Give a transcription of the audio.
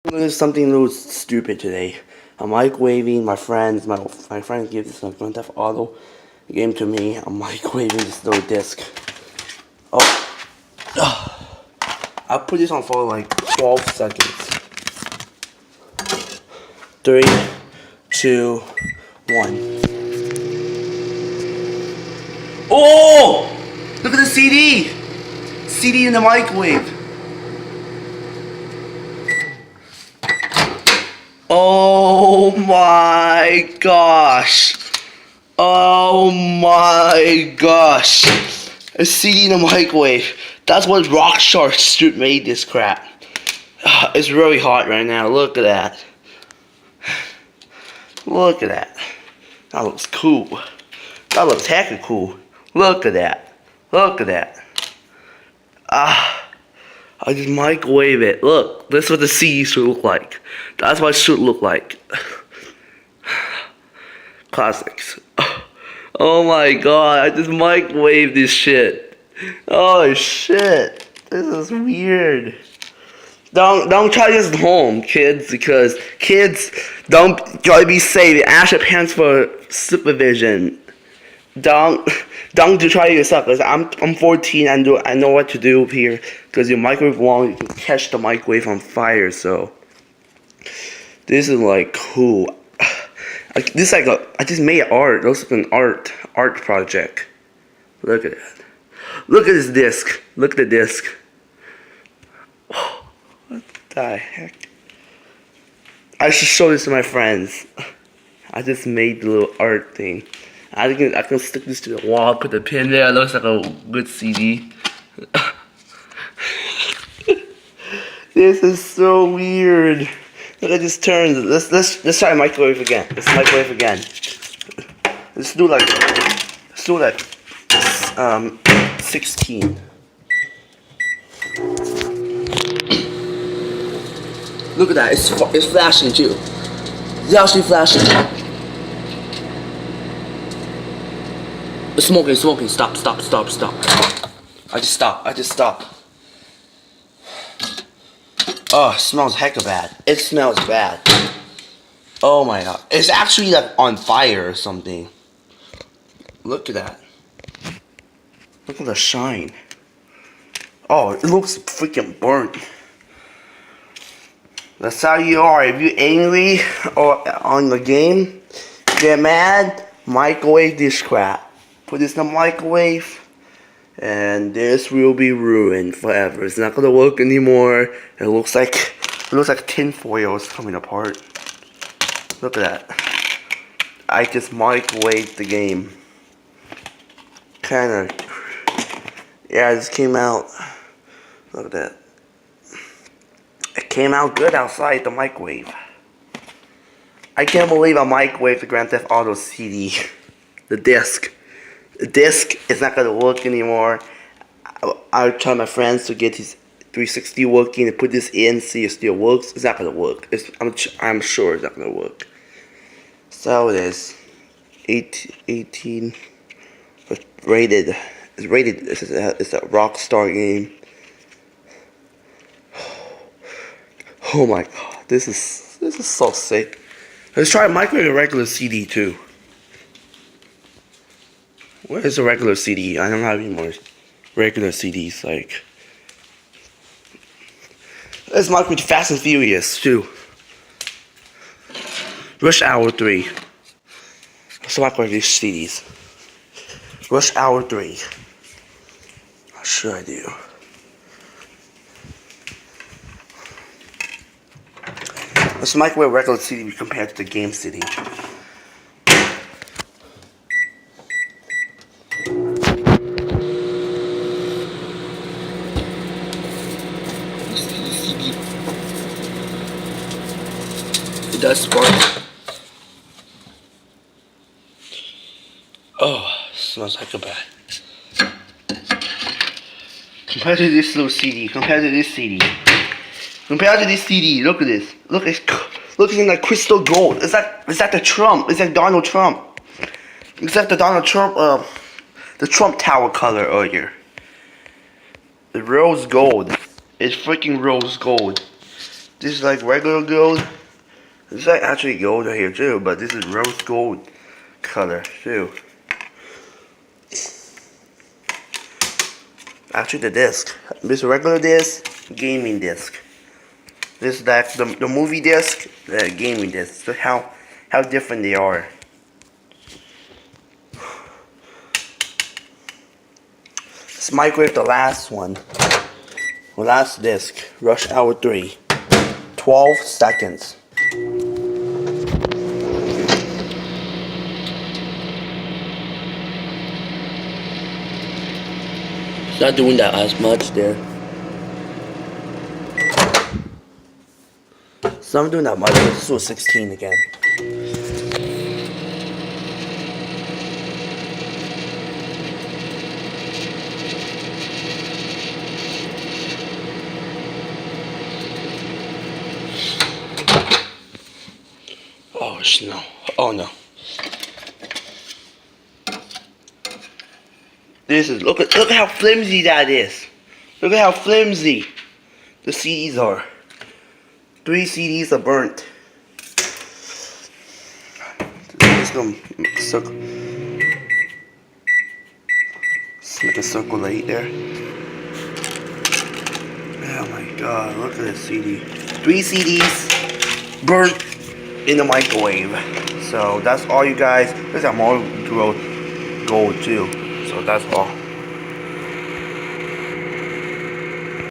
There's something a little stupid today. I'm microwaving my friends. My friend gave this Grand Theft Auto game to me. I'm microwaving this little disc. Oh, I'll put this on for like 12 seconds. 3, 2, 1. Oh! Look at the CD! CD in the microwave. Oh my gosh. Oh my gosh. A CD in the microwave. That's what Rockstar Street made this crap. It's really hot right now. Look at that. Look at that. That looks cool. That looks heckin' cool. Look at that. Look at that. I just microwave it. Look, this is what the CD should look like. That's what it should look like. Classics. Oh my god, I just microwaved this shit. Oh shit. This is weird. Don't try this at home, kids, because kids gotta be safe. Ask your parents for supervision. Don't try it yourself. Cause I'm 14. I know what to do here. Cause your microwave long, you can catch the microwave on fire. So this is like cool. This is like I just made art. This is an art project. Look at that. Look at this disc. Look at the disc. What the heck? I should show this to my friends. I just made the little art thing. I can stick this to the wall, put the pin there. It looks like a good CD. This is so weird. Look at this turn. Let's try microwave again. Let's microwave again. Let's do like 16. Look at that. It's flashing too. It's actually flashing. It's smoking. Stop. I just stop. Oh, it smells hecka bad. It smells bad. Oh my god. It's actually like on fire or something. Look at that. Look at the shine. Oh, it looks freaking burnt. That's how you are. If you're angry or on the game, get mad, microwave this crap. Put this in the microwave, and this will be ruined forever. It's not gonna work anymore. It looks like tinfoil is coming apart. Look at that. I just microwaved the game. Kinda. Yeah, it just came out. Look at that. It came out good outside the microwave. I can't believe I microwaved the Grand Theft Auto CD. The disc. The disc is not gonna work anymore. I'll try my friends to get his 360 working and put this in, see if it still works. It's not gonna work. I'm sure it's not gonna work. So it is. 18. It's rated. It's rated. It's a Rockstar game. Oh my god, this is so sick. Let's try microwave a regular CD too. Where's the regular CD? I don't have any more regular CDs. Like, let's microwave Fast and Furious too. Rush Hour 3. Let's microwave these CDs. Rush Hour 3. What should I do? Let's microwave regular CD compared to the game CD. It does spark. Oh, smells like a bad. Compared to this little CD, compared to this CD, look at this. Look, it's in like crystal gold. Is that the Trump? It's like Donald Trump. It's like the Donald Trump, the Trump Tower color earlier. The rose gold. It's freaking rose gold. This is like regular gold. This is like actually gold right here too, but this is rose gold color too. Actually the disc. This regular disc, gaming disc. This is like the movie disc, the gaming disc. So how different they are. Let's microwave the last one. The last disc. Rush Hour 3. 12 seconds. It's not doing that as much there. So I'm doing that much. Let's do 16 again. Oh no. Oh no. This is look at how flimsy that is. Look at how flimsy the CDs are. 3 CDs are burnt. Just gonna circle. Just make a circulate there. Oh my god, look at this CD. 3 CDs burnt in the microwave. So that's all you guys. There's more gold too. So that's all.